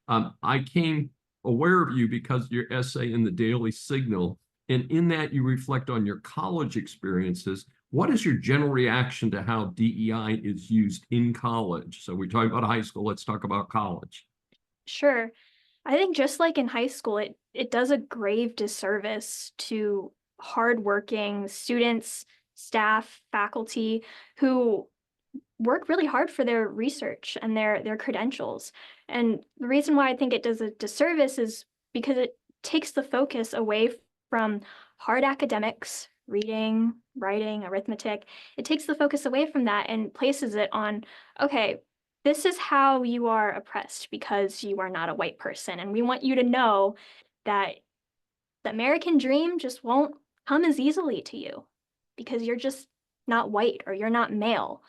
I came aware of you because of your essay in the Daily Signal, and in that you reflect on your college experiences. What is your general reaction to how DEI is used in college? So we're talking about high school, let's talk about college. Sure. I think just like in high school, it does a grave disservice to hardworking students, staff, faculty who work really hard for their research and their credentials. And the reason why I think it does a disservice is because it takes the focus away from hard academics, reading, writing, arithmetic. It takes the focus away from that and places it on, okay, this is how you are oppressed because you are not a white person. And we want you to know that the American dream just won't come as easily to you because you're just not white or you're not male.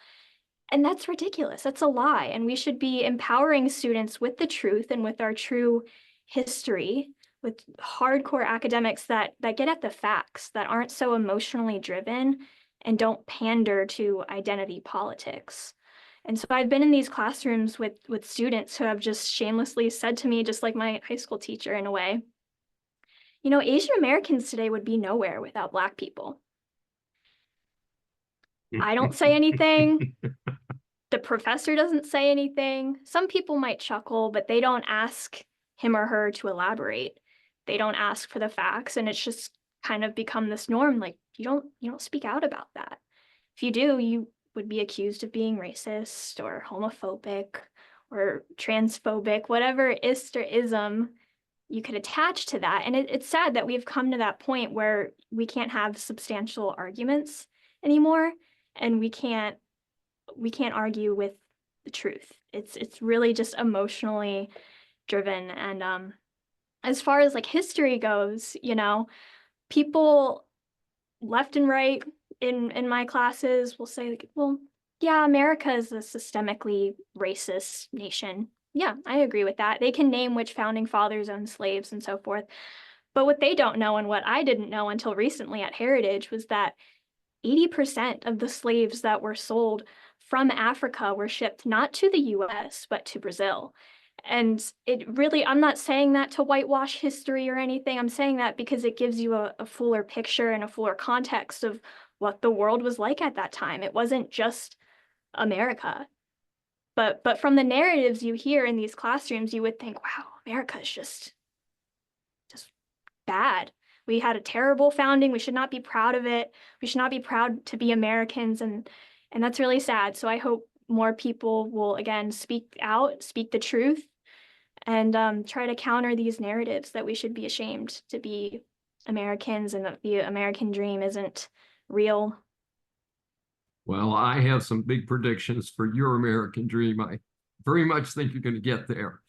And that's ridiculous. That's a lie. And we should be empowering students with the truth and with our true history, with hardcore academics that get at the facts, that aren't so emotionally driven and don't pander to identity politics. And so I've been in these classrooms with students who have just shamelessly said to me, just like my high school teacher in a way, you know, Asian Americans today would be nowhere without Black people. I don't say anything. The professor doesn't say anything. Some people might chuckle, but they don't ask him or her to elaborate. They don't ask for the facts, and it's just kind of become this norm. Like you don't speak out about that. If you do, you would be accused of being racist or homophobic or transphobic, whatever ist or ism you could attach to that. And it's sad that we've come to that point where we can't have substantial arguments anymore, and we can't argue with the truth. It's really just emotionally driven. And as far as like history goes, you know, people left and right in my classes will say, like, well, yeah, America is a systemically racist nation. Yeah, I agree with that. They can name which founding fathers owned slaves and so forth. But what they don't know, and what I didn't know until recently at Heritage, was that 80% of the slaves that were sold from Africa were shipped not to the US, but to Brazil. And it really, I'm not saying that to whitewash history or anything. I'm saying that because it gives you a fuller picture and a fuller context of what the world was like at that time. It wasn't just America. But from the narratives you hear in these classrooms, you would think, wow, America is just bad. We had a terrible founding. We should not be proud of it. We should not be proud to be Americans. And that's really sad. So I hope more people will, again, speak out, speak the truth, and try to counter these narratives that we should be ashamed to be Americans and that the American dream isn't real. Well, I have some big predictions for your American dream. I very much think you're going to get there.